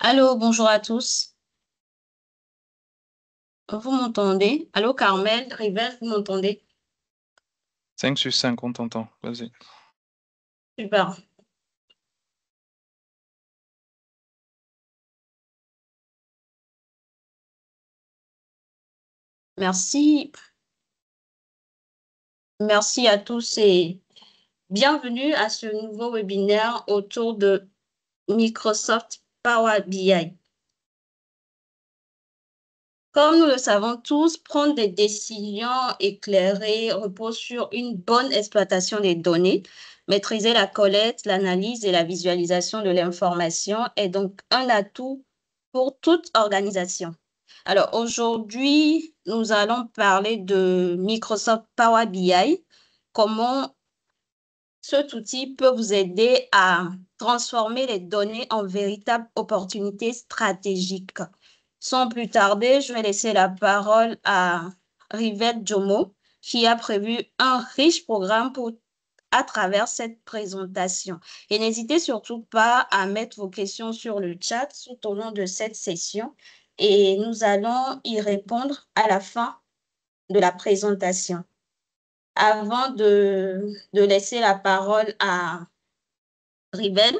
Allô, bonjour à tous. Vous m'entendez? Allô, Carmel, Rivel, vous m'entendez? 5 sur 5, on t'entend. Vas-y. Super. Merci. Merci à tous et bienvenue à ce nouveau webinaire autour de Microsoft Power BI. Comme nous le savons tous, prendre des décisions éclairées repose sur une bonne exploitation des données. Maîtriser la collecte, l'analyse et la visualisation de l'information est donc un atout pour toute organisation. Alors aujourd'hui, nous allons parler de Microsoft Power BI, comment cet outil peut vous aider à transformer les données en véritables opportunités stratégiques. Sans plus tarder, je vais laisser la parole à Rivette Jomo, qui a prévu un riche programme à travers cette présentation. Et n'hésitez surtout pas à mettre vos questions sur le chat tout au long de cette session et nous allons y répondre à la fin de la présentation. Avant de laisser la parole à Rivel,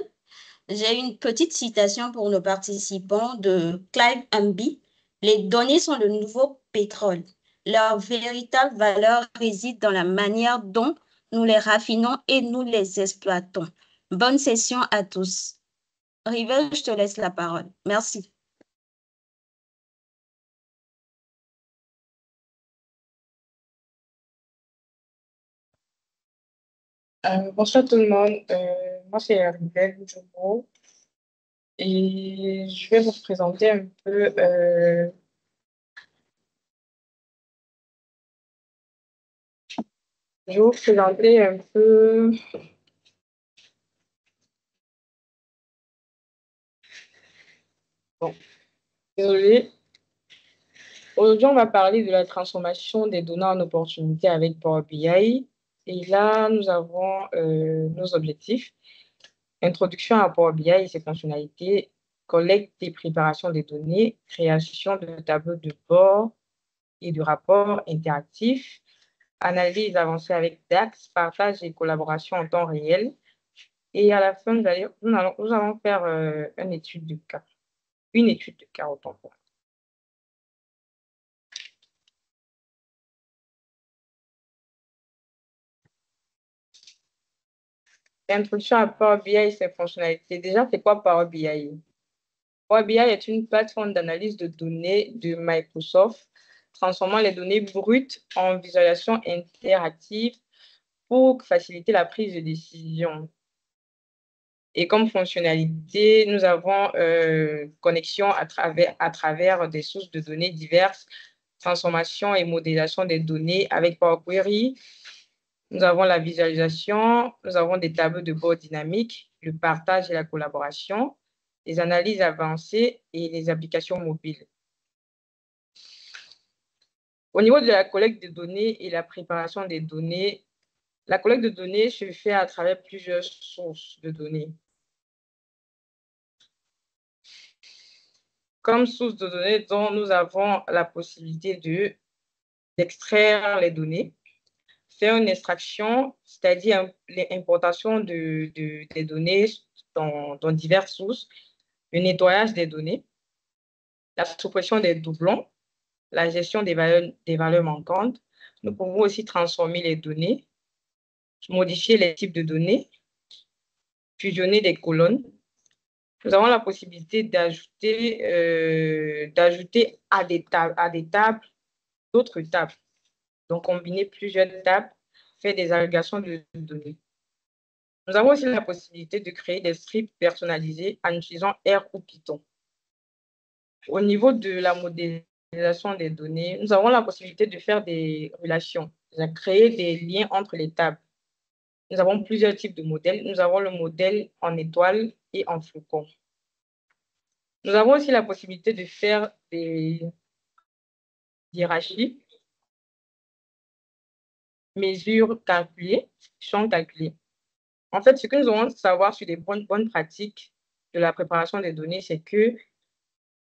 j'ai une petite citation pour nos participants de Clive Humby. Les données sont le nouveau pétrole. Leur véritable valeur réside dans la manière dont nous les raffinons et nous les exploitons. Bonne session à tous. Rivel, je te laisse la parole. Merci. Bonsoir tout le monde. Moi, c'est Ribelle Djogo et je vais vous présenter un peu. Je vais vous présenter un peu. Bon, désolé. Aujourd'hui, on va parler de la transformation des données en opportunités avec Power BI. Et là, nous avons nos objectifs. Introduction à Power BI et ses fonctionnalités, collecte et préparation des données, création de tableaux de bord et de rapports interactifs, analyse avancée avec DAX, partage et collaboration en temps réel. Et à la fin, nous allons faire une étude de cas. Une étude de cas autant pour moi. Introduction à Power BI et ses fonctionnalités. Déjà, c'est quoi Power BI? Power BI est une plateforme d'analyse de données de Microsoft, transformant les données brutes en visualisation interactive pour faciliter la prise de décision. Et comme fonctionnalité, nous avons connexion à travers des sources de données diverses, transformation et modélisation des données avec Power Query. Nous avons la visualisation, nous avons des tableaux de bord dynamiques, le partage et la collaboration, les analyses avancées et les applications mobiles. Au niveau de la collecte de données et la préparation des données, la collecte de données se fait à travers plusieurs sources de données. Comme source de données dont nous avons la possibilité d'extraire les données, faire une extraction, c'est-à-dire l'importation des données dans diverses sources, le nettoyage des données, la suppression des doublons, la gestion des valeurs manquantes. Nous pouvons aussi transformer les données, modifier les types de données, fusionner des colonnes. Nous avons la possibilité d'ajouter à des tables d'autres tables. Donc, combiner plusieurs tables, faire des agrégations de données. Nous avons aussi la possibilité de créer des scripts personnalisés en utilisant R ou Python. Au niveau de la modélisation des données, nous avons la possibilité de faire des relations, de créer des liens entre les tables. Nous avons plusieurs types de modèles. Nous avons le modèle en étoile et en flocon. Nous avons aussi la possibilité de faire des hiérarchies, mesures calculées, champs calculés. En fait, ce que nous devons savoir sur les bonnes pratiques de la préparation des données, c'est que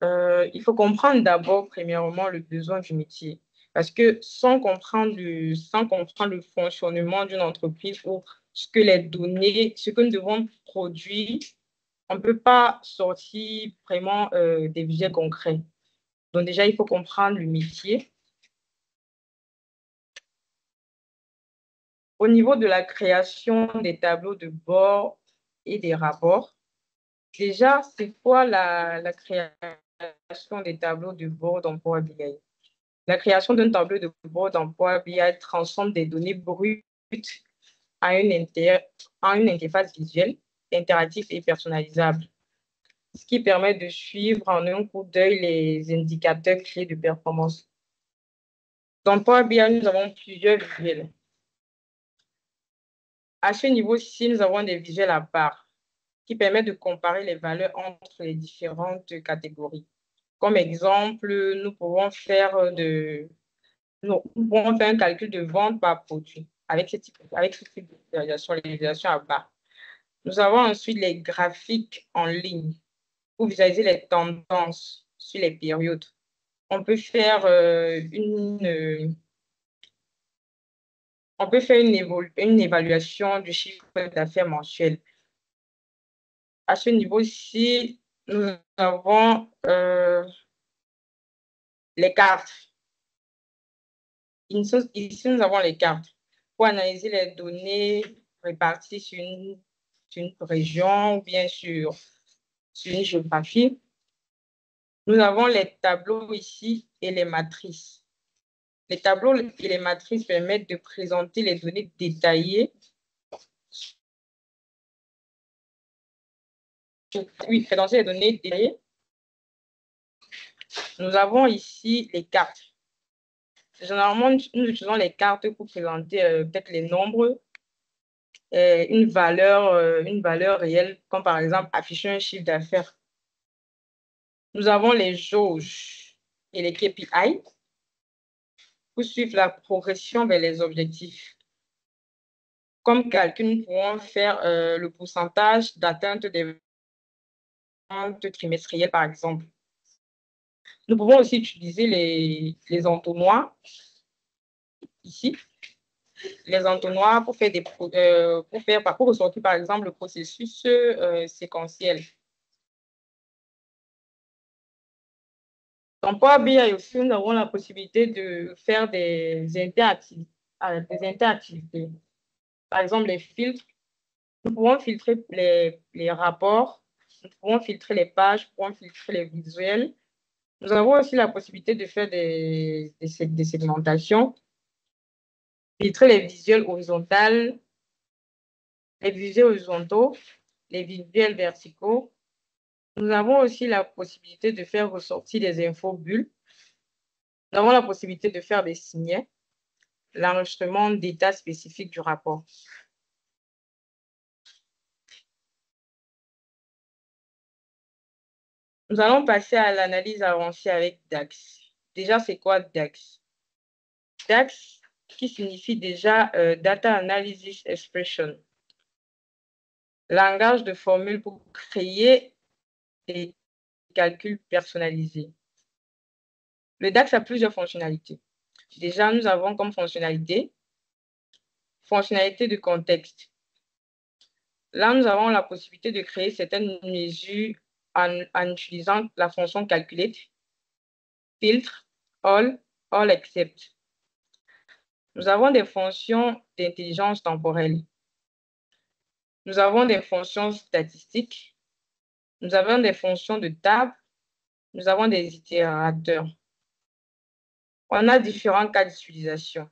Il faut comprendre d'abord, premièrement, le besoin du métier. Parce que sans comprendre le fonctionnement d'une entreprise ou ce que les données, ce que nous devons produire, on ne peut pas sortir vraiment des visuels concrets. Donc déjà, il faut comprendre le métier. Au niveau de la création des tableaux de bord et des rapports, déjà, c'est quoi la création des tableaux de bord dans Power BI? La création d'un tableau de bord dans Power BI transforme des données brutes à une interface visuelle, interactive et personnalisable, ce qui permet de suivre en un coup d'œil les indicateurs clés de performance. Dans Power BI, nous avons plusieurs visuels. À ce niveau-ci, nous avons des visuels à part qui permettent de comparer les valeurs entre les différentes catégories. Comme exemple, nous pouvons faire un calcul de vente par produit avec ce type de visualisation à part. Nous avons ensuite les graphiques en ligne pour visualiser les tendances sur les périodes. On peut faire une évaluation du chiffre d'affaires mensuel. À ce niveau-ci, nous avons les cartes. Ici, nous avons les cartes pour analyser les données réparties sur une région ou bien sur une géographie. Nous avons les tableaux ici et les matrices. Les tableaux et les matrices permettent de présenter les données détaillées. Oui, présenter les données détaillées. Nous avons ici les cartes. Généralement, nous utilisons les cartes pour présenter peut-être les nombres, une valeur réelle, comme par exemple afficher un chiffre d'affaires. Nous avons les jauges et les KPI pour suivre la progression vers les objectifs. Comme calcul, nous pouvons faire le pourcentage d'atteinte des ventes trimestrielles, par exemple. Nous pouvons aussi utiliser les entonnoirs ici. Les entonnoirs pour pour ressortir, par exemple, le processus séquentiel. Dans Power BI aussi, nous avons la possibilité de faire des interactivités. Par exemple, les filtres. Nous pouvons filtrer les rapports, nous pouvons filtrer les pages, nous pouvons filtrer les visuels. Nous avons aussi la possibilité de faire des segmentations, filtrer les visuels horizontaux, les visuels horizontaux, les visuels verticaux. Nous avons aussi la possibilité de faire ressortir des infos bulles. Nous avons la possibilité de faire des signets, l'enregistrement d'états spécifiques du rapport. Nous allons passer à l'analyse avancée avec DAX. Déjà, c'est quoi DAX? DAX, qui signifie déjà Data Analysis Expression. Langage de formule pour créer des calculs personnalisés. Le DAX a plusieurs fonctionnalités. Déjà, nous avons comme fonctionnalité de contexte. Là, nous avons la possibilité de créer certaines mesures en utilisant la fonction calculate, filtre, all except. Nous avons des fonctions d'intelligence temporelle. Nous avons des fonctions statistiques. Nous avons des fonctions de table. Nous avons des itérateurs. On a différents cas d'utilisation.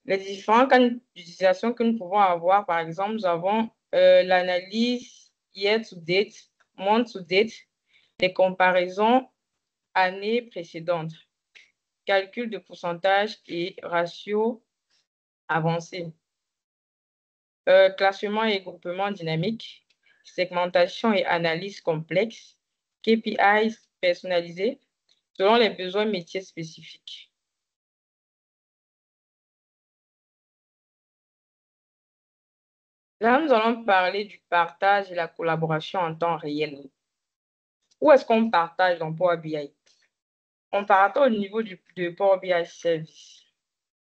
Les différents cas d'utilisation que nous pouvons avoir, par exemple, nous avons l'analyse year to date, month to date, les comparaisons années précédentes, calcul de pourcentage et ratio avancé, classement et groupement dynamique, segmentation et analyse complexe, KPIs personnalisés selon les besoins métiers spécifiques. Là, nous allons parler du partage et la collaboration en temps réel. Où est-ce qu'on partage dans Power BI? On partage au niveau de Power BI Service.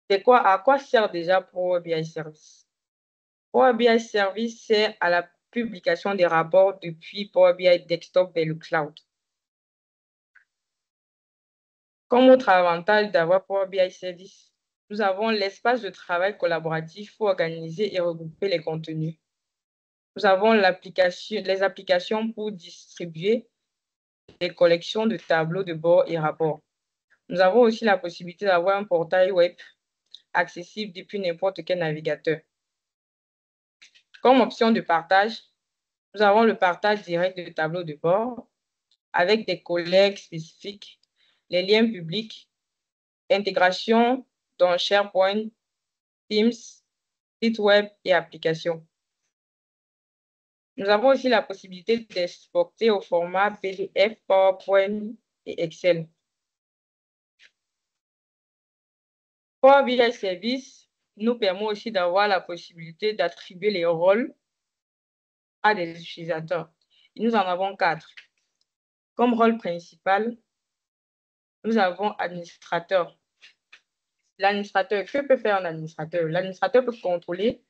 À quoi sert déjà Power BI Service? Power BI Service sert à la publication des rapports depuis Power BI Desktop vers le cloud. Comme autre avantage d'avoir Power BI Service, nous avons l'espace de travail collaboratif pour organiser et regrouper les contenus. Nous avons les applications pour distribuer des collections de tableaux de bord et rapports. Nous avons aussi la possibilité d'avoir un portail web accessible depuis n'importe quel navigateur. Comme option de partage, nous avons le partage direct de tableaux de bord avec des collègues spécifiques, les liens publics, intégration dans SharePoint, Teams, site web et applications. Nous avons aussi la possibilité d'exporter au format PDF, PowerPoint et Excel. Power BI Service nous permet aussi d'avoir la possibilité d'attribuer les rôles à des utilisateurs. Et nous en avons 4. Comme rôle principal, nous avons administrateur. L'administrateur, que peut faire un administrateur? L'administrateur peut contrôler,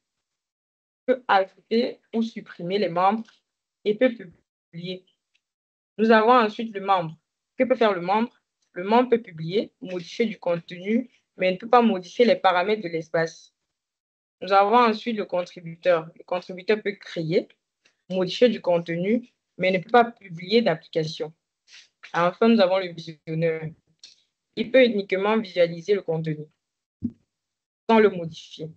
peut ajouter ou supprimer les membres et peut publier. Nous avons ensuite le membre. Que peut faire le membre? Le membre peut publier, modifier du contenu, mais ne peut pas modifier les paramètres de l'espace. Nous avons ensuite le contributeur. Le contributeur peut créer, modifier du contenu, mais ne peut pas publier d'application. Enfin, nous avons le visionneur. Il peut uniquement visualiser le contenu sans le modifier.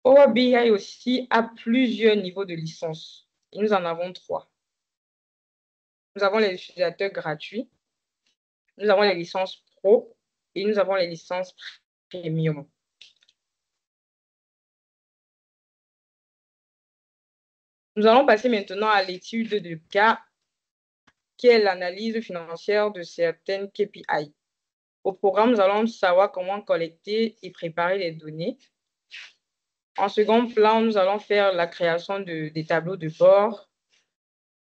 Power BI aussi a plusieurs niveaux de licence. Et nous en avons 3. Nous avons les utilisateurs gratuits, nous avons les licences pro et nous avons les licences premium. Nous allons passer maintenant à l'étude de cas, qui est l'analyse financière de certaines KPI. Au programme, nous allons savoir comment collecter et préparer les données. En second plan, nous allons faire la création des tableaux de bord.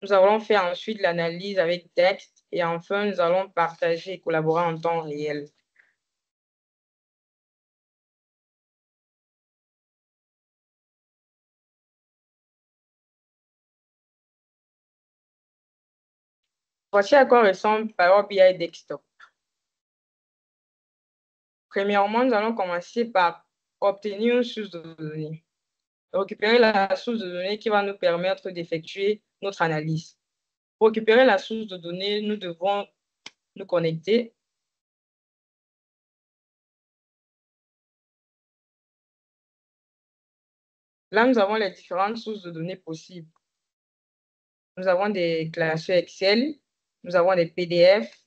Nous allons faire ensuite l'analyse avec texte. Et enfin, nous allons partager et collaborer en temps réel. Voici à quoi ressemble Power BI Desktop. Premièrement, nous allons commencer par obtenir une source de données. Récupérer la source de données qui va nous permettre d'effectuer notre analyse. Pour récupérer la source de données, nous devons nous connecter. Là, nous avons les différentes sources de données possibles. Nous avons des classeurs Excel, nous avons des PDF,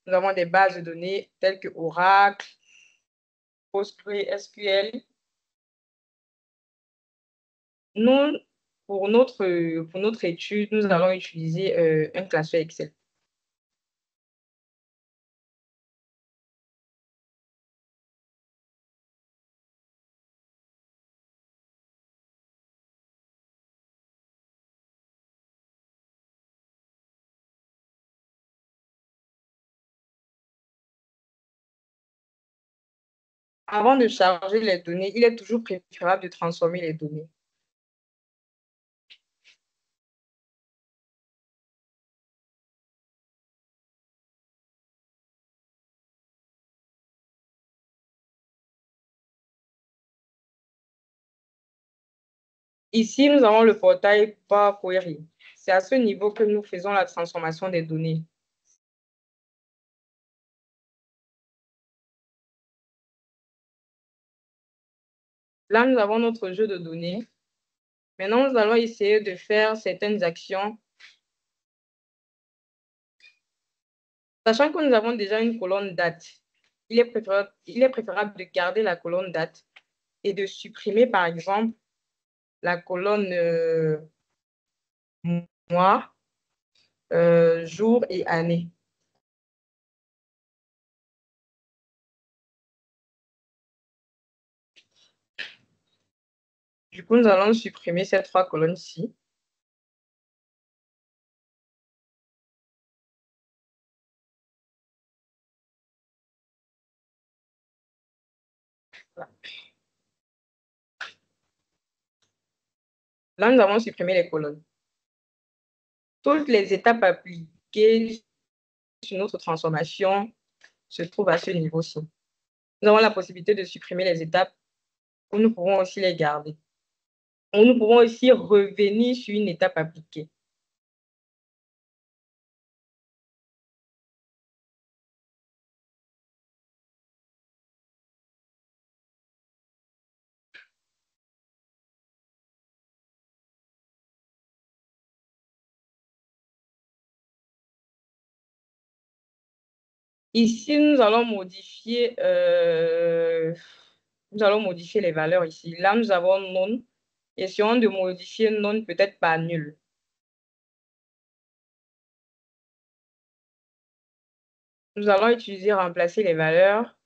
nous avons des bases de données telles que Oracle, PostgreSQL. Nous, pour notre étude, nous allons utiliser un classeur Excel. Avant de charger les données, il est toujours préférable de transformer les données. Ici, nous avons le portail Power Query. C'est à ce niveau que nous faisons la transformation des données. Là, nous avons notre jeu de données. Maintenant, nous allons essayer de faire certaines actions. Sachant que nous avons déjà une colonne date, il est préférable de garder la colonne date et de supprimer, par exemple, la colonne mois, jour et année. Du coup, nous allons supprimer ces trois colonnes-ci. Voilà. Là, nous avons supprimé les colonnes. Toutes les étapes appliquées sur notre transformation se trouvent à ce niveau-ci. Nous avons la possibilité de supprimer les étapes ou nous pouvons aussi les garder. Ou nous pouvons aussi revenir sur une étape appliquée. Ici, nous allons modifier les valeurs ici. Là, nous avons non. Essayons de modifier non peut-être par nul. Nous allons utiliser remplacer les valeurs.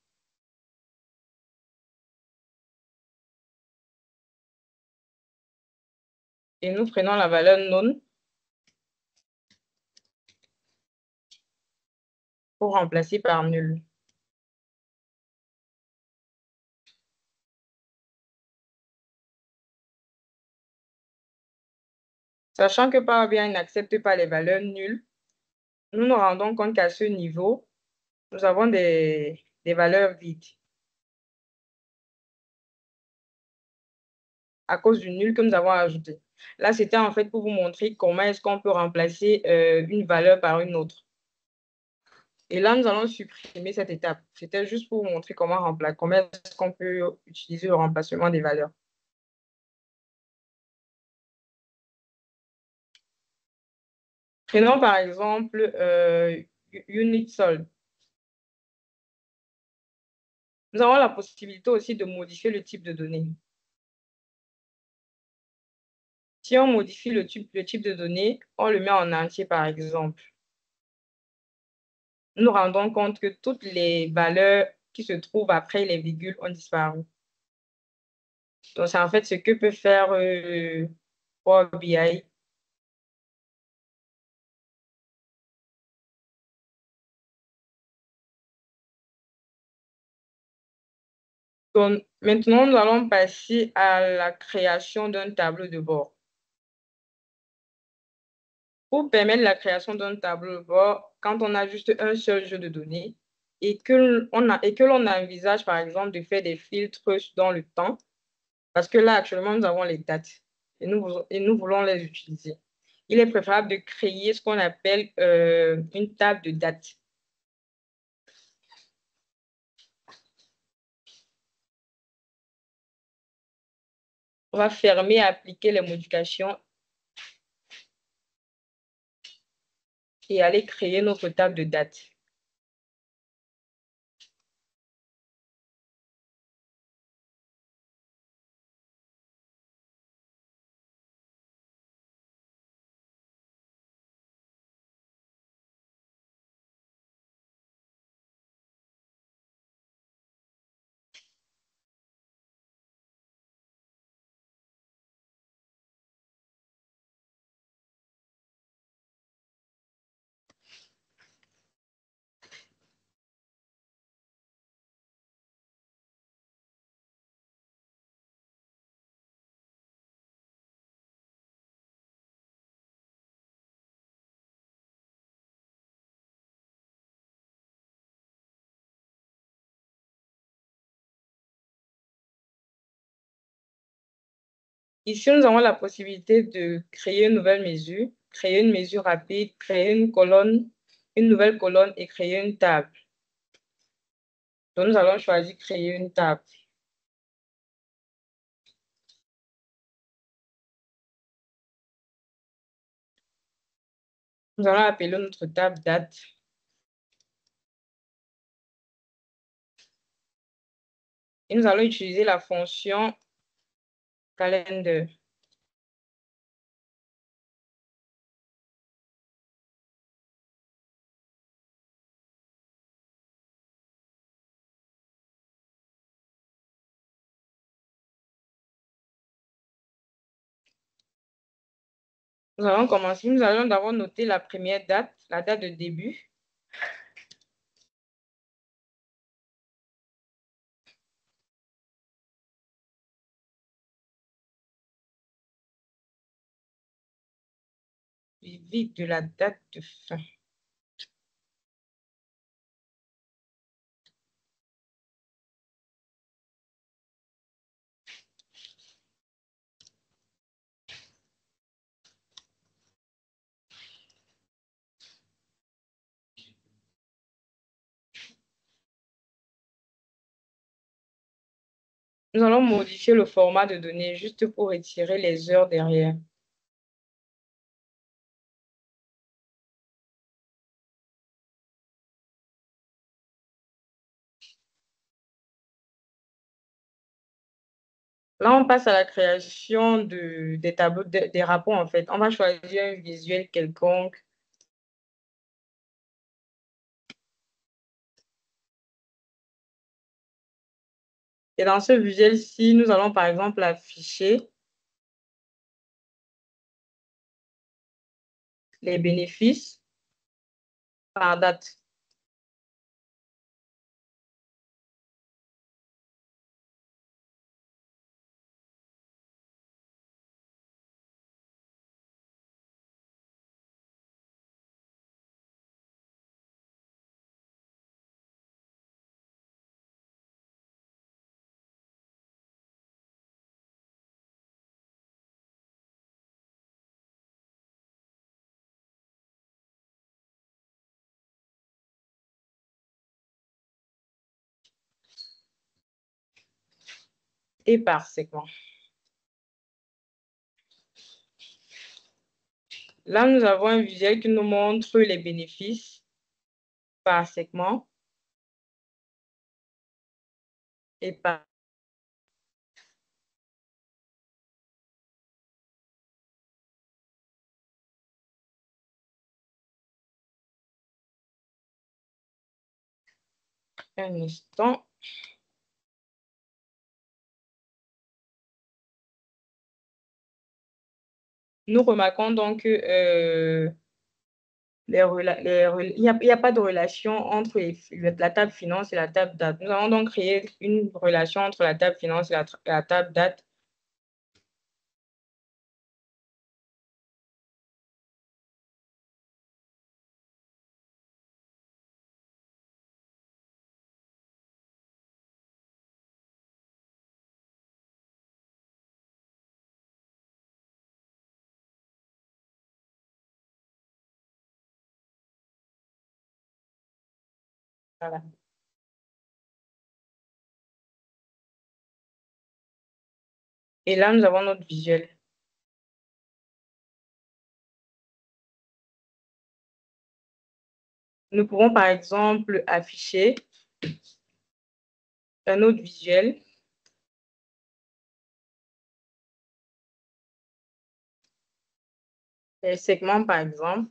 Et nous prenons la valeur non pour remplacer par nul. Sachant que Power BI n'accepte pas les valeurs nulles, nous nous rendons compte qu'à ce niveau, nous avons des valeurs vides à cause du nul que nous avons ajouté. Là, c'était en fait pour vous montrer comment est-ce qu'on peut remplacer une valeur par une autre. Et là, nous allons supprimer cette étape. C'était juste pour vous montrer comment est-ce qu'on peut utiliser le remplacement des valeurs. Prenons par exemple unit solve. Nous avons la possibilité aussi de modifier le type de données. Si on modifie le type de données, on le met en entier par exemple. Nous nous rendons compte que toutes les valeurs qui se trouvent après les virgules ont disparu. Donc, c'est en fait ce que peut faire Power BI. Donc, maintenant, nous allons passer à la création d'un tableau de bord. Pour permettre la création d'un tableau de bord, quand on a juste un seul jeu de données et que l'on envisage, par exemple, de faire des filtres dans le temps, parce que là, actuellement, nous avons les dates et nous voulons les utiliser. Il est préférable de créer ce qu'on appelle une table de dates. On va fermer et appliquer les modifications et aller créer notre table de dates. Ici, nous avons la possibilité de créer une nouvelle mesure, créer une mesure rapide, créer une colonne, une nouvelle colonne et créer une table. Donc, nous allons choisir créer une table. Nous allons appeler notre table date. Et nous allons utiliser la fonction calendar. Nous allons commencer. Nous allons d'abord noter la première date, la date de début. Suivi de la date de fin. Nous allons modifier le format de données juste pour retirer les heures derrière. Là, on passe à la création des tableaux, des rapports, en fait. On va choisir un visuel quelconque. Et dans ce visuel-ci, nous allons par exemple afficher les bénéfices par date. Et par segment. Là, nous avons un visuel qui nous montre les bénéfices par segment et par... Un instant. Nous remarquons donc que il n'y a pas de relation entre la table finance et la table date. Nous allons donc créer une relation entre la table finance et la table date. Voilà. Et là, nous avons notre visuel. Nous pouvons par exemple afficher un autre visuel. Les segments par exemple.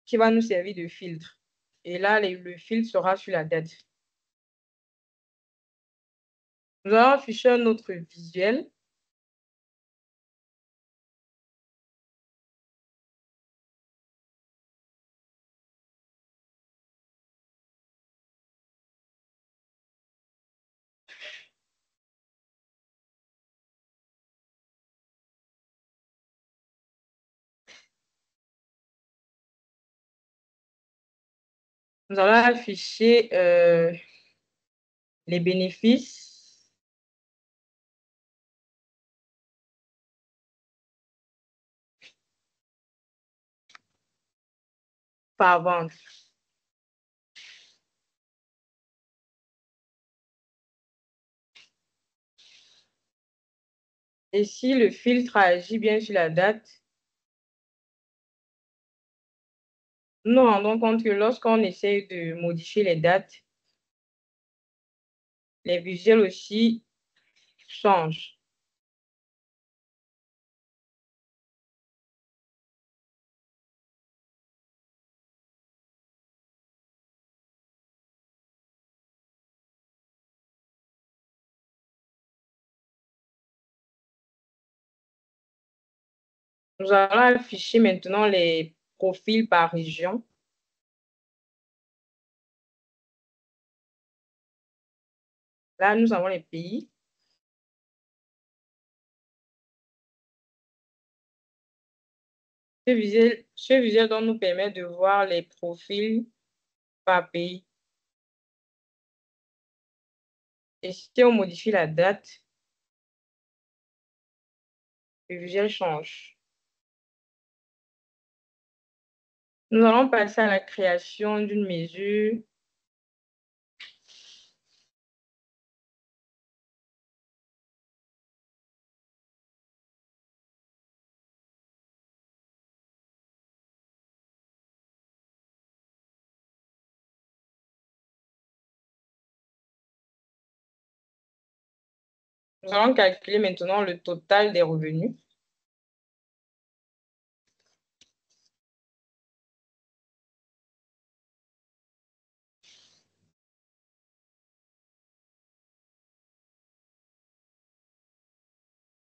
Qui va nous servir de filtre. Et là, le filtre sera sur la date. Nous allons afficher un autre visuel. Nous allons afficher les bénéfices par vente. Et si le filtre agit bien sur la date, nous nous rendons compte que lorsqu'on essaie de modifier les dates, les visuels aussi changent. Nous allons afficher maintenant les profils par région. Là, nous avons les pays. Ce visuel donc nous permet de voir les profils par pays. Et si on modifie la date, le visuel change. Nous allons passer à la création d'une mesure. Nous allons calculer maintenant le total des revenus.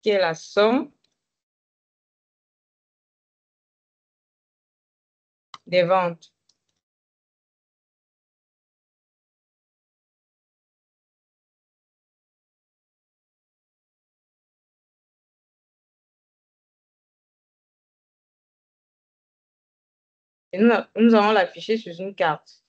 Qui est la somme des ventes. Et nous allons l'afficher sur une carte.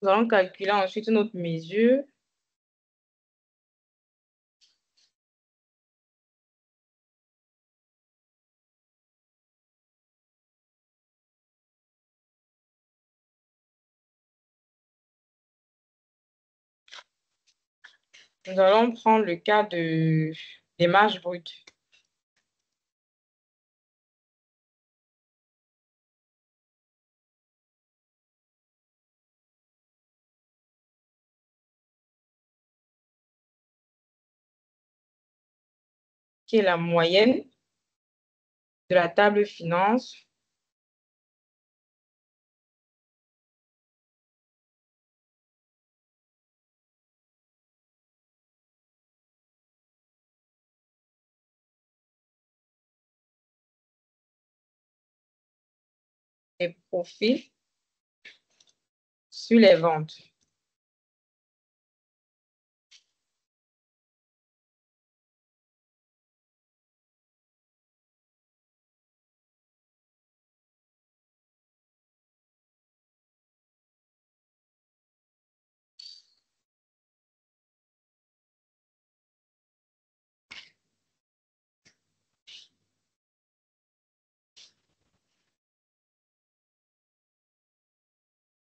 Nous allons calculer ensuite notre mesure. Nous allons prendre le cas des marges brutes. Qui est la moyenne de la table finance des profits sur les ventes.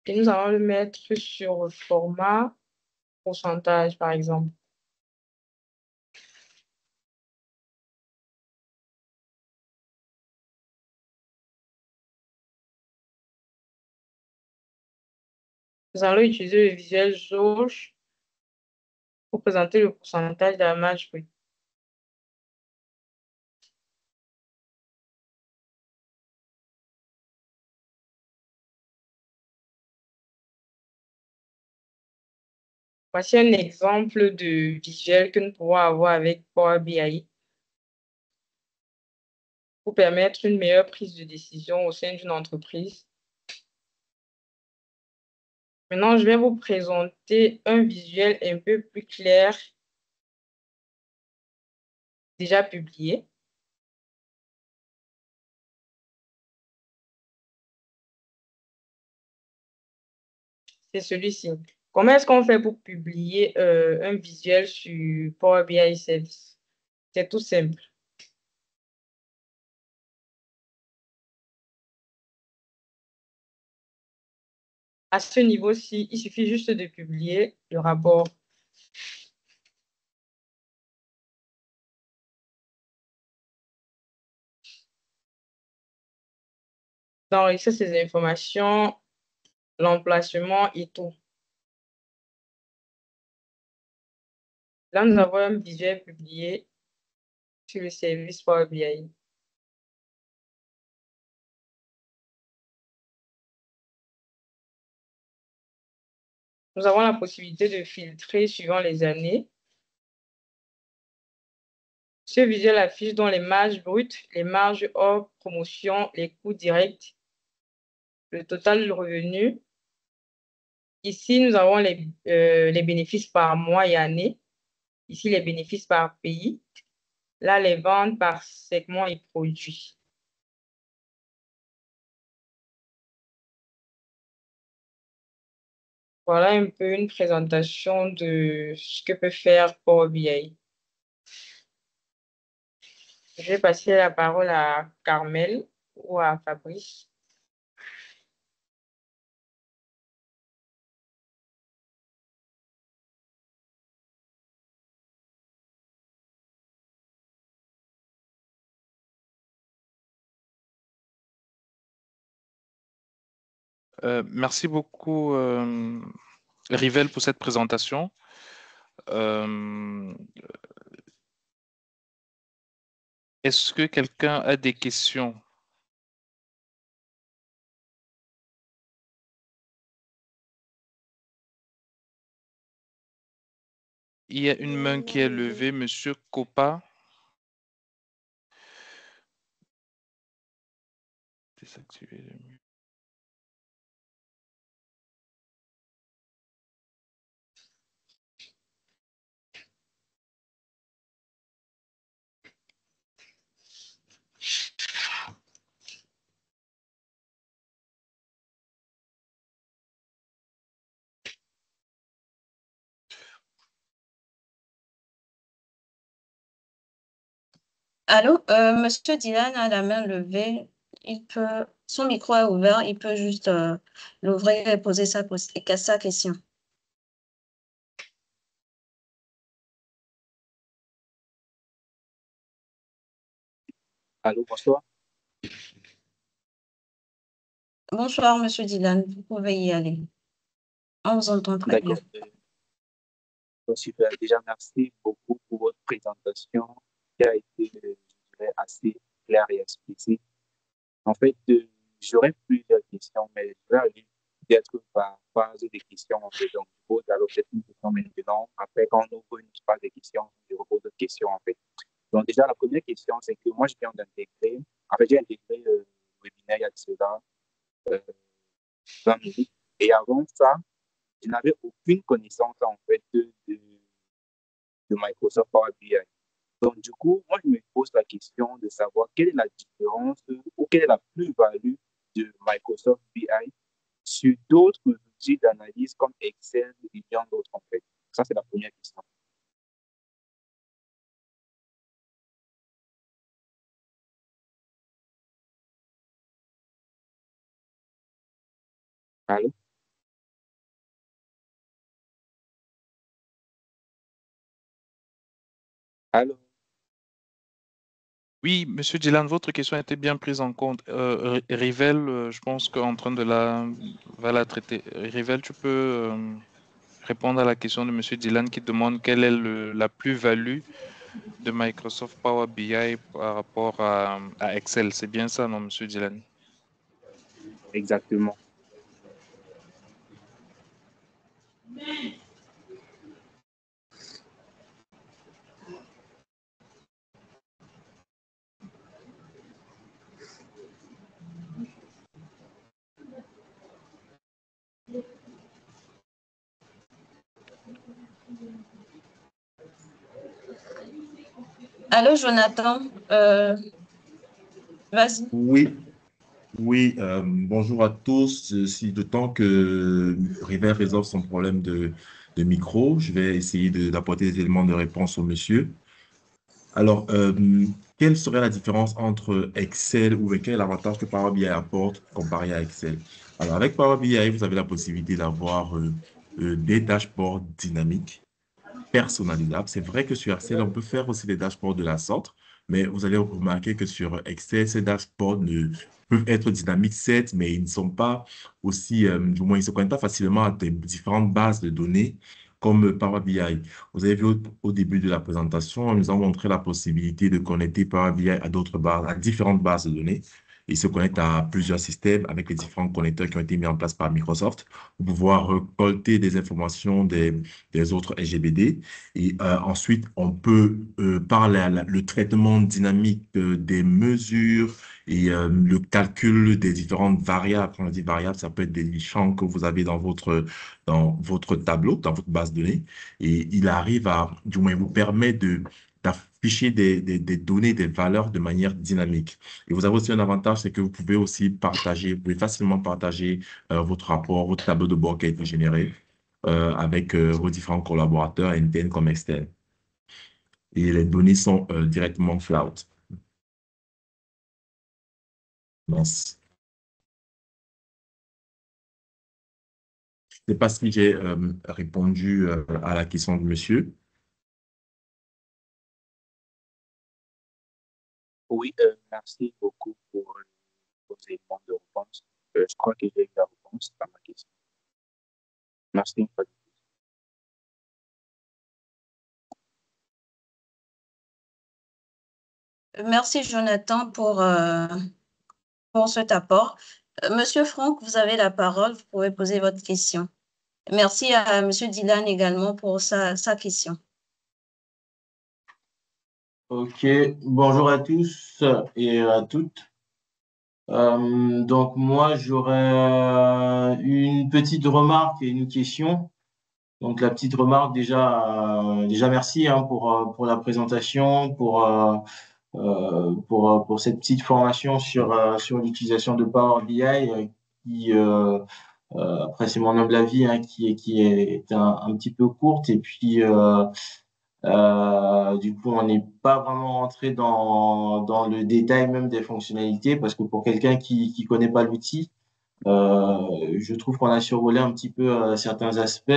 Et nous allons le mettre sur le format pourcentage, par exemple. Nous allons utiliser le visuel jauge pour présenter le pourcentage de la marge brute. Voici un exemple de visuel que nous pouvons avoir avec Power BI pour permettre une meilleure prise de décision au sein d'une entreprise. Maintenant, je vais vous présenter un visuel un peu plus clair, déjà publié. C'est celui-ci. Comment est-ce qu'on fait pour publier un visuel sur Power BI Service? C'est tout simple. À ce niveau-ci, il suffit juste de publier le rapport. D'enregistrer ces informations, l'emplacement et tout. Là, nous avons un visuel publié sur le service Power BI. Nous avons la possibilité de filtrer suivant les années. Ce visuel affiche donc les marges brutes, les marges hors promotion, les coûts directs, le total du revenu. Ici, nous avons les bénéfices par mois et année. Ici, les bénéfices par pays. Là, les ventes par segment et produit. Voilà un peu une présentation de ce que peut faire Power BI. Je vais passer la parole à Carmel ou à Fabrice. Merci beaucoup, Rivel, pour cette présentation. Est-ce que quelqu'un a des questions? Il y a une main qui est levée, Monsieur Copa. Désactiver le mute. Allô, Monsieur Dylan a la main levée. Son micro est ouvert, il peut juste l'ouvrir et poser sa question. Allô, bonsoir. Bonsoir, Monsieur Dylan, vous pouvez y aller. On vous entend très bien. D'accord. Super. Déjà, merci beaucoup pour votre présentation qui a été, je dirais, assez claire et explicite. En fait, j'aurais plusieurs questions, mais je vais aller peut-être par phase des questions. En fait. Donc, je pose alors peut-être une question maintenant. Après, quand on ouvre une phase des questions, je repose d'autres questions, en fait. Donc, déjà, la première question, c'est que moi, je viens d'intégrer, en fait, j'ai intégré le webinaire il y a de cela 20 minutes. Et avant ça, je n'avais aucune connaissance, en fait, de Microsoft Power BI. Donc, du coup, moi, je me pose la question de savoir quelle est la différence ou quelle est la plus-value de Microsoft BI sur d'autres outils d'analyse comme Excel et bien d'autres, en fait. Ça, c'est la première question. Allô? Allô? Oui, Monsieur Dylan, votre question a été bien prise en compte. Rivel, je pense qu'en train de va la traiter. Rivel, tu peux répondre à la question de Monsieur Dylan qui demande quelle est la plus-value de Microsoft Power BI par rapport à Excel. C'est bien ça, non, Monsieur Dylan? Exactement. Allô, Jonathan, vas-y. Oui, bonjour à tous. Si de temps que River résolve son problème de micro, je vais essayer d'apporter des éléments de réponse au monsieur. Alors, quelle serait la différence entre Excel ou quel est l'avantage que Power BI apporte comparé à Excel? Alors, avec Power BI, vous avez la possibilité d'avoir des dashboards dynamiques personnalisable. C'est vrai que sur Excel, on peut faire aussi des dashboards de la sorte, mais vous allez remarquer que sur Excel, ces dashboards peuvent être dynamiques, certes, mais ils ne sont pas aussi, du moins, ils ne se connectent pas facilement à des différentes bases de données comme Power BI. Vous avez vu au début de la présentation, nous avons montré la possibilité de connecter Power BI à d'autres bases, à différentes bases de données. Il se connecte à plusieurs systèmes avec les différents connecteurs qui ont été mis en place par Microsoft pour pouvoir récolter des informations des autres SGBD. Et ensuite, on peut, par le traitement dynamique des mesures et le calcul des différentes variables, quand on dit variables, ça peut être des champs que vous avez dans votre tableau, dans votre base de données. Et il arrive à, du moins, vous permet d'afficher des données, des valeurs de manière dynamique. Et vous avez aussi un avantage, c'est que vous pouvez aussi partager, vous pouvez facilement partager votre rapport, votre tableau de bord qui a été généré avec vos différents collaborateurs internes comme externes. Et les données sont directement cloud. Mince. Je ne sais pas si j'ai répondu à la question de monsieur. Oui, merci beaucoup pour vos éléments de réponse. Je crois que j'ai eu la réponse à ma question. Merci une fois de plus. Merci, Jonathan, pour cet apport. Monsieur Franck, vous avez la parole. Vous pouvez poser votre question. Merci à Monsieur Dylan également pour sa question. Ok, bonjour à tous et à toutes. Donc moi, j'aurais une petite remarque et une question. Donc la petite remarque, déjà merci pour la présentation, pour cette petite formation sur l'utilisation de Power BI qui, après c'est mon humble avis, qui est un petit peu courte et puis du coup, on n'est pas vraiment rentré dans le détail même des fonctionnalités parce que pour quelqu'un qui connaît pas l'outil, je trouve qu'on a survolé un petit peu certains aspects.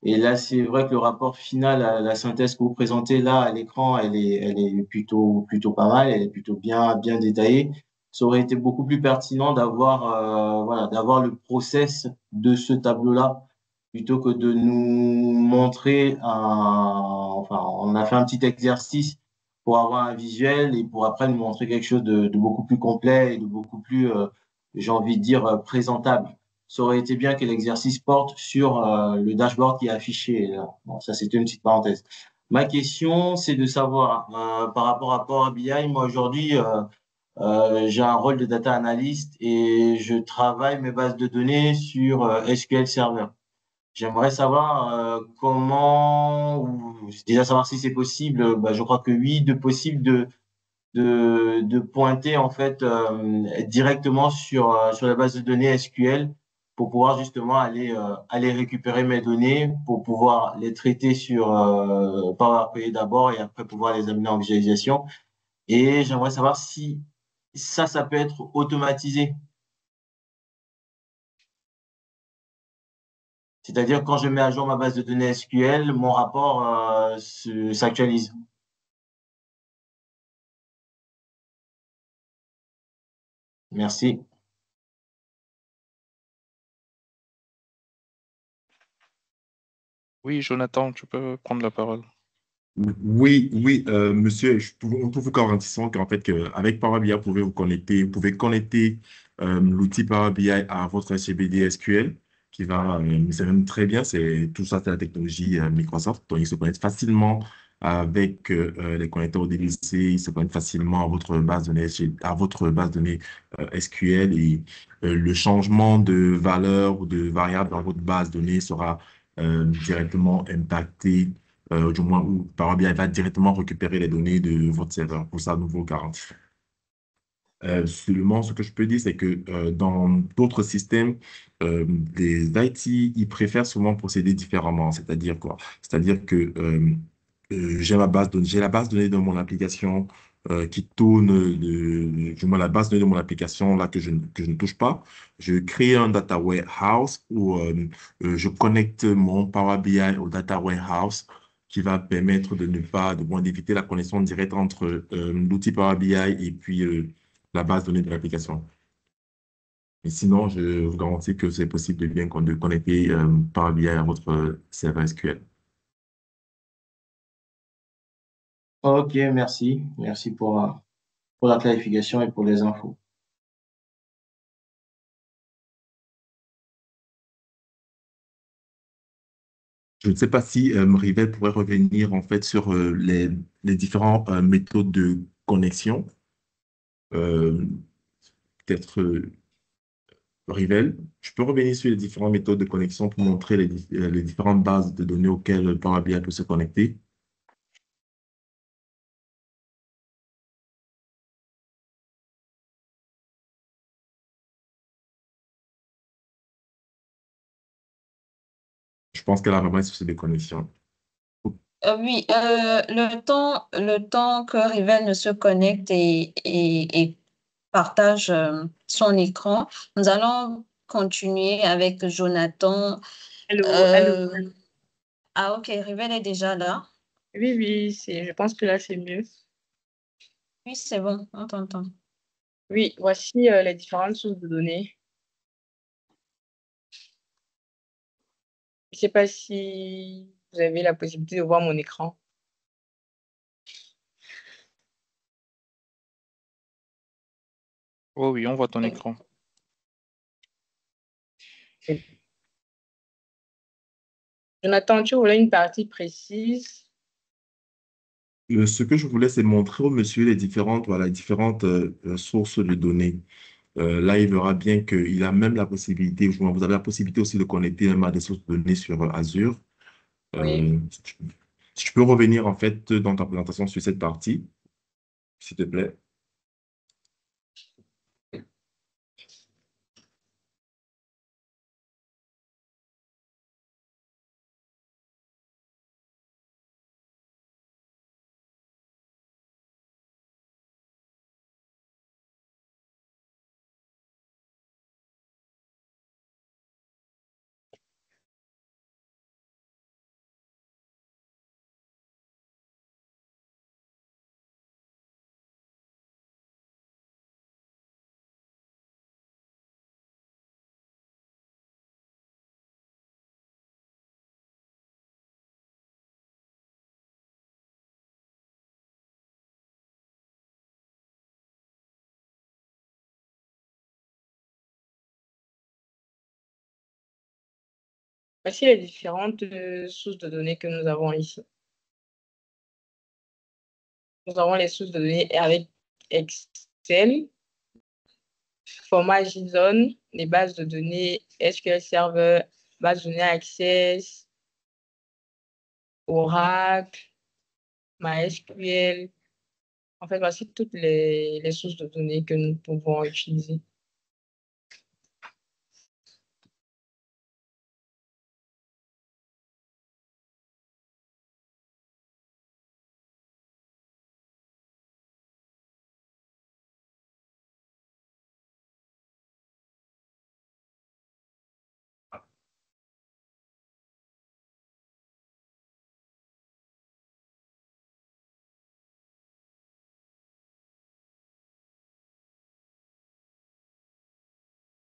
Et là, c'est vrai que le rapport final, la synthèse que vous présentez là à l'écran, elle est plutôt pas mal, elle est plutôt bien détaillée. Ça aurait été beaucoup plus pertinent d'avoir le process de ce tableau-là plutôt que de nous montrer enfin, on a fait un petit exercice pour avoir un visuel et pour après nous montrer quelque chose de beaucoup plus complet et de beaucoup plus, j'ai envie de dire, présentable. Ça aurait été bien que l'exercice porte sur le dashboard qui est affiché là. Bon, ça, c'était une petite parenthèse. Ma question, c'est de savoir, par rapport à Power BI, moi aujourd'hui, j'ai un rôle de data analyst et je travaille mes bases de données sur SQL Server. J'aimerais savoir ou déjà savoir si c'est possible. Bah, je crois que oui, de possible de pointer en fait directement sur la base de données SQL pour pouvoir justement aller récupérer mes données pour pouvoir les traiter sur Power Query d'abord et après pouvoir les amener en visualisation. Et j'aimerais savoir si ça peut être automatisé. C'est-à-dire quand je mets à jour ma base de données SQL, mon rapport s'actualise. Merci. Oui, Jonathan, tu peux prendre la parole. Oui, monsieur, on trouve garantissant qu'en fait, avec Power BI, vous pouvez connecter l'outil Power BI à votre SGBD SQL, c'est même très bien, tout ça, c'est la technologie Microsoft, donc il se connecte facilement avec les connecteurs ODBC, il se connecte facilement à votre base de données, SQL et le changement de valeur ou de variable dans votre base de données sera directement impacté du moins où Power BI va directement récupérer les données de votre serveur pour sa nouveau garantie. Seulement, ce que je peux dire, c'est que dans d'autres systèmes, les IT, ils préfèrent souvent procéder différemment. C'est-à-dire quoi? C'est-à-dire que j'ai la base de données de mon application qui tourne, du moins la base de données de mon application là que je ne touche pas. Je crée un data warehouse où je connecte mon Power BI au data warehouse qui va permettre de moins d'éviter la connexion directe entre l'outil Power BI et puis la base de données de l'application. Mais sinon, je vous garantis que c'est possible de connecter Power BI à votre serveur SQL. Ok, merci. Merci pour la clarification et pour les infos. Je ne sais pas si Rivel pourrait revenir en fait sur les différentes méthodes de connexion. Euh, Peut-être Rivel, je peux revenir sur les différentes méthodes de connexion pour montrer les différentes bases de données auxquelles Power BI peut se connecter. Je pense qu'elle a vraiment sur ces connexions. Oui, le temps que Rivel ne se connecte et partage son écran, nous allons continuer avec Jonathan. Allô, allô. Euh, ah, ok, Rivel est déjà là. Oui, oui, je pense que là, c'est mieux. Oui, c'est bon, on t'entend. Oui, voici les différentes sources de données. Je ne sais pas si vous avez la possibilité de voir mon écran. Oh oui, on voit ton écran. Jonathan, tu voulais une partie précise? Ce que je voulais, c'est montrer au monsieur les différentes, voilà, les différentes sources de données. Là, il verra bien qu'il a même la possibilité, vous avez la possibilité aussi de connecter même à des sources de données sur Azure. Oui. Si tu peux revenir en fait dans ta présentation sur cette partie, s'il te plaît. Voici les différentes sources de données que nous avons ici. Nous avons les sources de données avec Excel, format JSON, les bases de données SQL Server, base de données Access, Oracle, MySQL. En fait, voici toutes les sources de données que nous pouvons utiliser.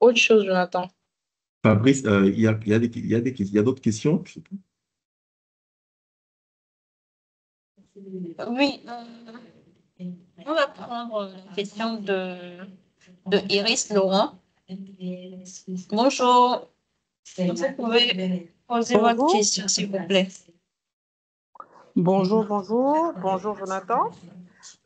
Autre chose, Jonathan. Fabrice, il y a d'autres questions? Oui, on va prendre la question de Iris Laurent. Bonjour, vous pouvez poser votre Bonjour, question, s'il vous plaît. bonjour Jonathan.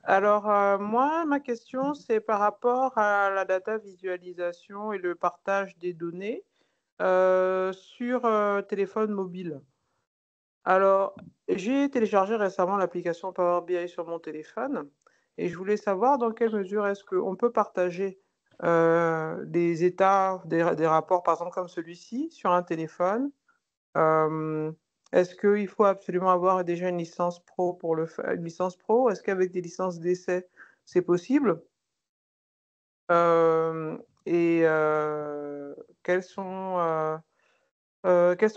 Alors, moi, ma question, c'est par rapport à la data visualisation et le partage des données sur téléphone mobile. Alors, j'ai téléchargé récemment l'application Power BI sur mon téléphone et je voulais savoir dans quelle mesure est-ce qu'on peut partager des états, des rapports, par exemple, comme celui-ci, sur un téléphone. Euh, Est-ce qu'il faut absolument avoir déjà une licence pro pour le faire, une licence pro? Est-ce qu'avec des licences d'essai, c'est possible? Euh, et quelles sont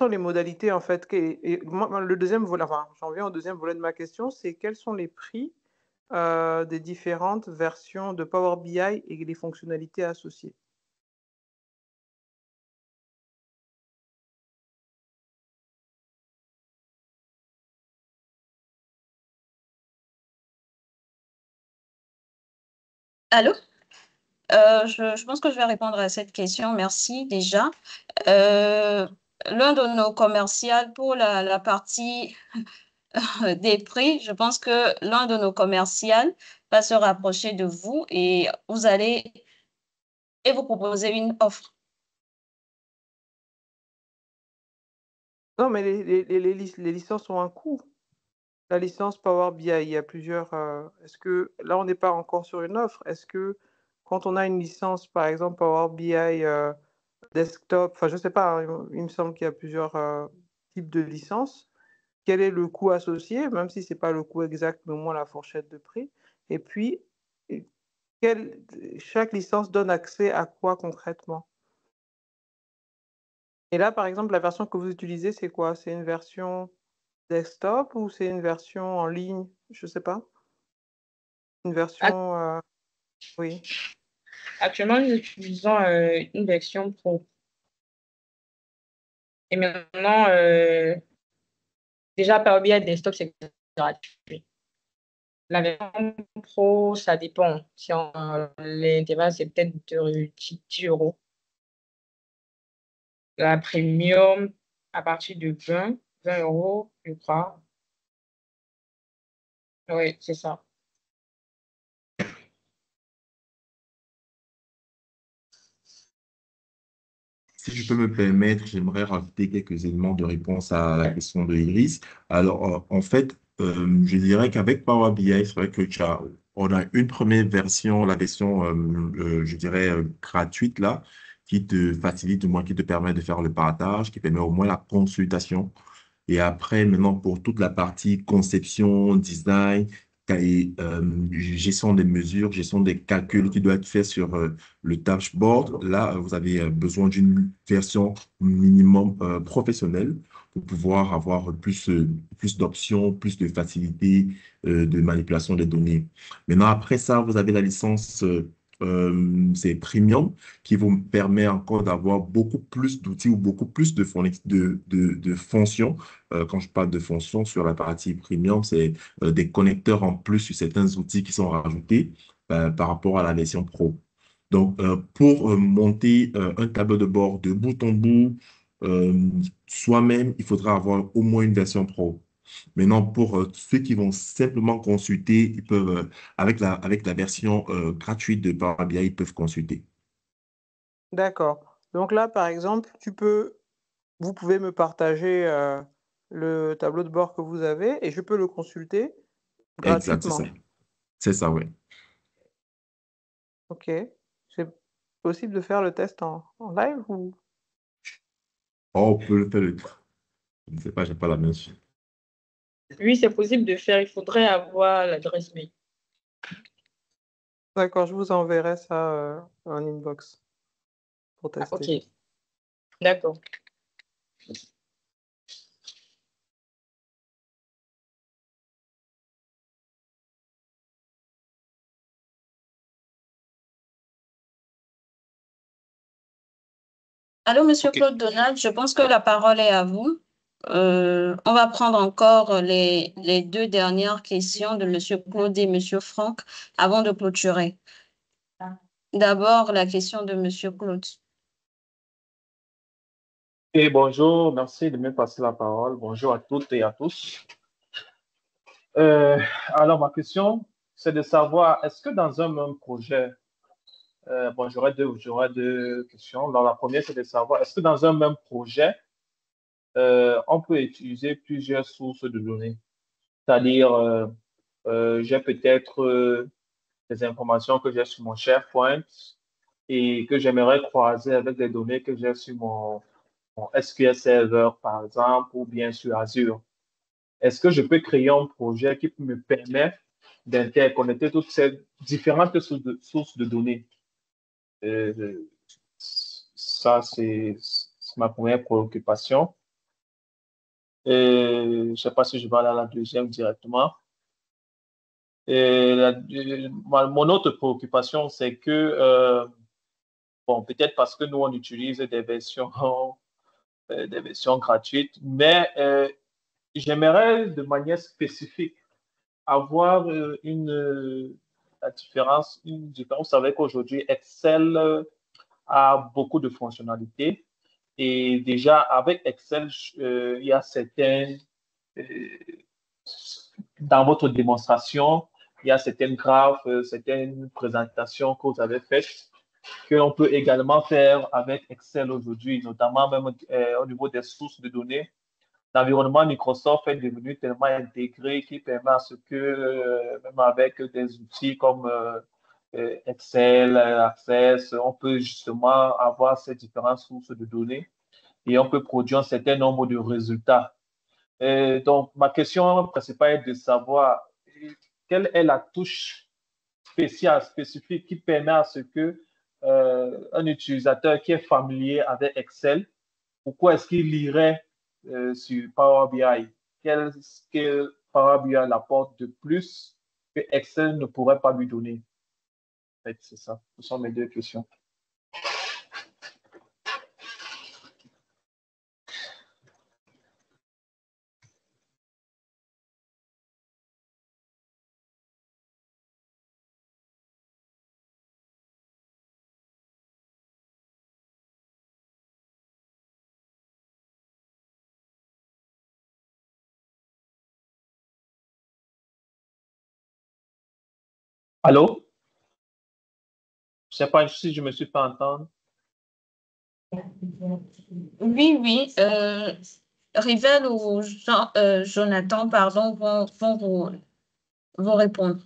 les modalités en fait? Et moi, le deuxième volet, enfin, j'en viens au deuxième volet de ma question, c'est quels sont les prix des différentes versions de Power BI et les fonctionnalités associées? Allô? Je pense que je vais répondre à cette question. Merci déjà. Euh, l'un de nos commerciaux pour la partie des prix, je pense que l'un de nos commerciaux va se rapprocher de vous et vous allez et vous proposer une offre. Non, mais les licences ont un coût. La licence Power BI, il y a plusieurs. Est-ce que là, on n'est pas encore sur une offre? Est-ce que quand on a une licence, par exemple Power BI desktop, enfin, je sais pas, hein, il me semble qu'il y a plusieurs types de licences. Quel est le coût associé, même si c'est pas le coût exact, mais au moins la fourchette de prix? Et puis, quelle, chaque licence donne accès à quoi concrètement? Et là, par exemple, la version que vous utilisez, c'est quoi? C'est une version desktop ou c'est une version en ligne? Je sais pas. Une version, oui. Actuellement, nous utilisons une version pro. Et maintenant, déjà, Power BI Desktop, c'est gratuit. La version pro, ça dépend. Si l'intervalle, c'est peut-être de 10 euros. La premium, à partir de 20 euros, je crois. Oui, c'est ça. Si je peux me permettre, j'aimerais rajouter quelques éléments de réponse à la question de Iris. Alors, en fait, je dirais qu'avec Power BI, c'est vrai que on a une première version, la version, je dirais, gratuite, là, qui te facilite, du moins, qui te permet de faire le partage, qui permet au moins la consultation. Et après, maintenant, pour toute la partie conception, design, et, gestion des mesures, gestion des calculs qui doivent être faits sur le dashboard, là, vous avez besoin d'une version minimum professionnelle pour pouvoir avoir plus d'options, plus de facilité de manipulation des données. Maintenant, après ça, vous avez la licence, c'est premium qui vous permet encore d'avoir beaucoup plus d'outils ou beaucoup plus de fonctions. Quand je parle de fonctions sur la partie premium, c'est des connecteurs en plus sur certains outils qui sont rajoutés par rapport à la version pro. Donc, pour monter un tableau de bord de bout en bout, euh, soi-même, il faudra avoir au moins une version pro. Maintenant, pour ceux qui vont simplement consulter, ils peuvent, avec la version gratuite de Power BI, ils peuvent consulter. D'accord. Donc là, par exemple, vous pouvez me partager le tableau de bord que vous avez et je peux le consulter Exact, c'est gratuitement. ça. C'est ça, oui. Ok. C'est possible de faire le test en live ou? Oh, on peut le faire. Je ne sais pas, j'ai pas la main dessus. Oui, c'est possible de faire. Il faudrait avoir l'adresse mail. D'accord, je vous enverrai ça en inbox pour Ah, ok, tester. d'accord. Allô, Monsieur Ok. Claude Donald, je pense que la parole est à vous. On va prendre encore les deux dernières questions de Monsieur Claude et Monsieur Franck avant de clôturer. D'abord, la question de Monsieur Claude. Et bonjour, merci de me passer la parole. Bonjour à toutes et à tous. Euh, alors, ma question, c'est de savoir, est-ce que dans un même projet, bon, j'aurais deux questions. Alors, la première, c'est de savoir, est-ce que dans un même projet, on peut utiliser plusieurs sources de données? C'est-à-dire, j'ai peut-être des informations que j'ai sur mon SharePoint et que j'aimerais croiser avec des données que j'ai sur mon SQL Server, par exemple, ou bien sur Azure. Est-ce que je peux créer un projet qui me permet d'interconnecter toutes ces différentes sources de données? Euh, Ça, c'est ma première préoccupation. Et je ne sais pas si je vais aller à la deuxième directement. Et mon autre préoccupation, c'est que, bon, peut-être parce que nous, on utilise des versions gratuites, mais j'aimerais de manière spécifique avoir une différence avec aujourd'hui. Excel a beaucoup de fonctionnalités Et déjà, avec Excel, il y a certaines, euh, dans votre démonstration, il y a certaines graphes, certaines présentations que vous avez faites que l'on peut également faire avec Excel aujourd'hui, notamment même au niveau des sources de données. L'environnement Microsoft est devenu tellement intégré qu'il permet à ce que, même avec des outils comme Excel, Access, on peut justement avoir ces différentes sources de données et on peut produire un certain nombre de résultats. Donc, ma question principale est de savoir quelle est la touche spéciale, spécifique qui permet à ce que un utilisateur qui est familier avec Excel, pourquoi est-ce qu'il irait sur Power BI? Qu'est-ce que Power BI apporte de plus que Excel ne pourrait pas lui donner? En fait, c'est ça. Ce sont mes deux questions. Allô? Je ne sais pas si je me suis fait entendre. Oui, oui. Rivel ou Jonathan, pardon, vont vous répondre.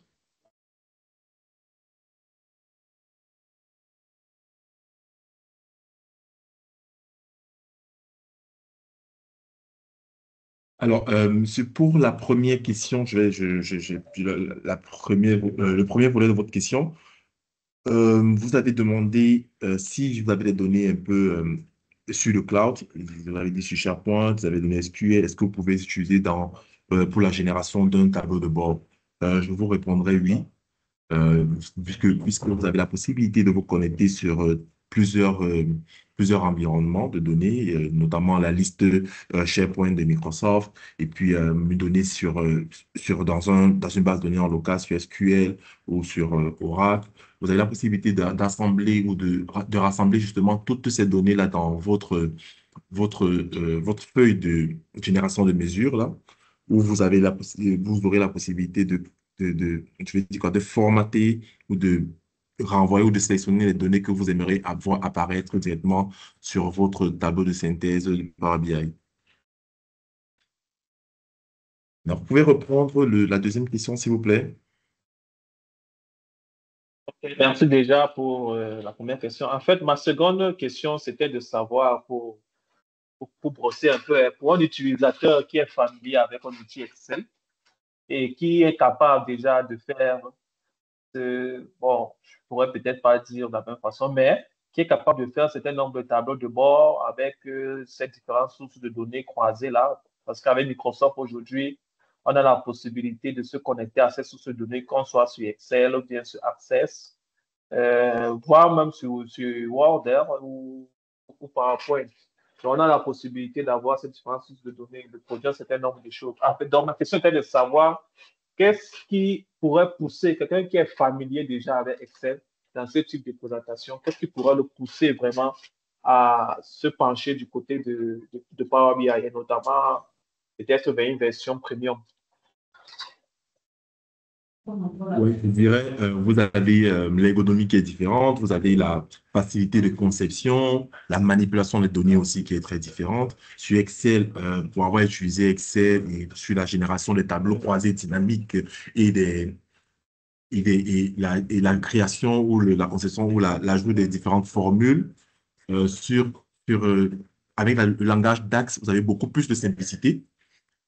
Alors, monsieur, pour la première question, le premier volet de votre question, vous avez demandé si vous avez des données un peu sur le cloud, vous avez dit sur SharePoint, vous avez donné SQL, est-ce que vous pouvez les utiliser pour la génération d'un tableau de bord? Je vous répondrai oui. Puisque vous avez la possibilité de vous connecter sur plusieurs environnements de données, notamment la liste SharePoint de Microsoft, et puis me donner dans une base de données en local sur SQL ou sur Oracle. Vous avez la possibilité d'assembler ou de rassembler justement toutes ces données-là dans votre feuille de génération de mesures, là, où vous aurez la possibilité je vais dire quoi, de formater ou de renvoyer ou de sélectionner les données que vous aimeriez avoir apparaître directement sur votre tableau de synthèse de Power BI. Alors, vous pouvez reprendre la deuxième question, s'il vous plaît. Merci déjà pour la première question. En fait, ma seconde question, c'était de savoir, pour brosser un peu, pour un utilisateur qui est familier avec un outil Excel et qui est capable déjà de faire, bon, je pourrais peut-être pas dire de la même façon, mais qui est capable de faire un certain nombre de tableaux de bord avec ces différentes sources de données croisées là. Parce qu'avec Microsoft aujourd'hui, on a la possibilité de se connecter à ces sources de données, qu'on soit sur Excel ou bien sur Access, voire même sur Word ou PowerPoint. Donc, on a la possibilité d'avoir ces différentes sources de données, de produire un certain nombre de choses. En fait, donc, ma question était de savoir qu'est-ce qui pourrait pousser quelqu'un qui est familier déjà avec Excel dans ce type de présentation, qu'est-ce qui pourrait le pousser vraiment à se pencher du côté de Power BI et notamment peut-être vers une version premium. Oui, je dirais, vous avez l'ergonomie qui est différente, vous avez la facilité de conception, la manipulation des données aussi qui est très différente. Sur Excel, pour avoir utilisé Excel et sur la génération des tableaux croisés dynamiques et, et la création ou la conception ou l'ajout des différentes formules sur, avec le langage DAX, vous avez beaucoup plus de simplicité.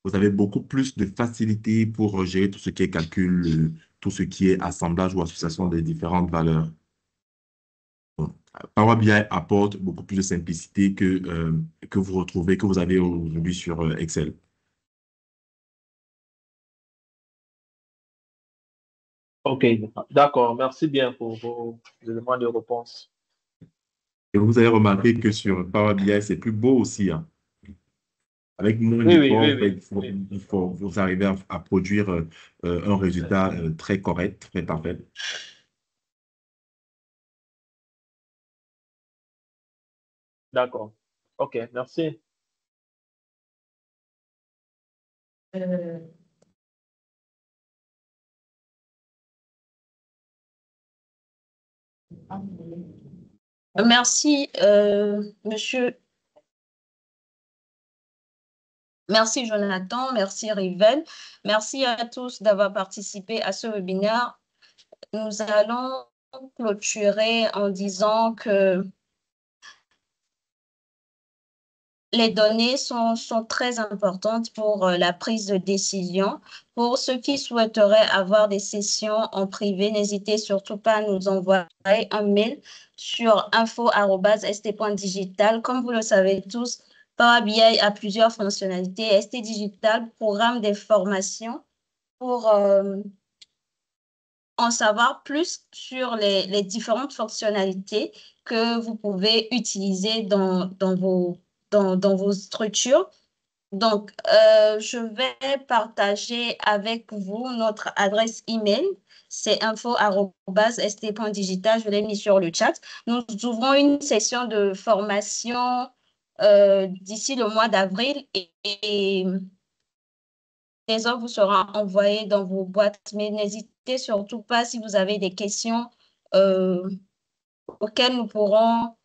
Vous avez beaucoup plus de facilité pour gérer tout ce qui est calcul, tout ce qui est assemblage ou association des différentes valeurs. Bon, Power BI apporte beaucoup plus de simplicité que vous avez aujourd'hui sur Excel. OK, d'accord. Merci bien pour vos éléments de réponse. Et vous avez remarqué que sur Power BI, c'est plus beau aussi, hein. Avec moins Oui, oui, d'efforts, oui, en fait, oui. il faut vous arriver à produire un résultat très correct, très parfait. D'accord. OK, merci. Merci, monsieur. Merci, Jonathan. Merci, Rivel. Merci à tous d'avoir participé à ce webinaire. Nous allons clôturer en disant que les données sont très importantes pour la prise de décision. Pour ceux qui souhaiteraient avoir des sessions en privé, n'hésitez surtout pas à nous envoyer un mail sur info@st.digital. Comme vous le savez tous, Power BI a plusieurs fonctionnalités. ST Digital programme des formations pour en savoir plus sur les différentes fonctionnalités que vous pouvez utiliser dans vos structures. Donc, je vais partager avec vous notre adresse email. C'est info@st.digital. Je l'ai mis sur le chat. Nous ouvrons une session de formation d'ici le mois d'avril et les offres vous seront envoyées dans vos boîtes. Mais n'hésitez surtout pas si vous avez des questions euh, auxquelles nous pourrons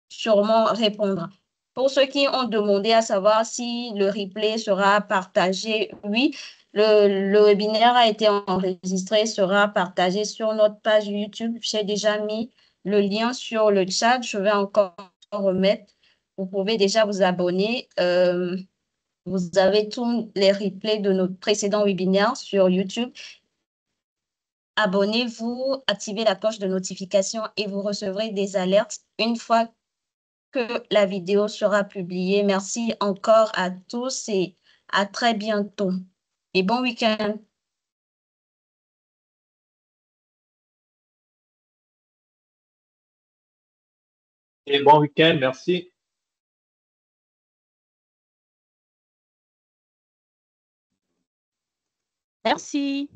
sûrement répondre. Pour ceux qui ont demandé à savoir si le replay sera partagé, oui, le webinaire a été enregistré, sera partagé sur notre page YouTube. J'ai déjà mis le lien sur le chat. Je vais encore remettre. Vous pouvez déjà vous abonner. Vous avez tous les replays de nos précédents webinaires sur YouTube. Abonnez-vous, activez la cloche de notification et vous recevrez des alertes une fois que la vidéo sera publiée. Merci encore à tous et à très bientôt. Et bon week-end. Et bon week-end, merci. Merci.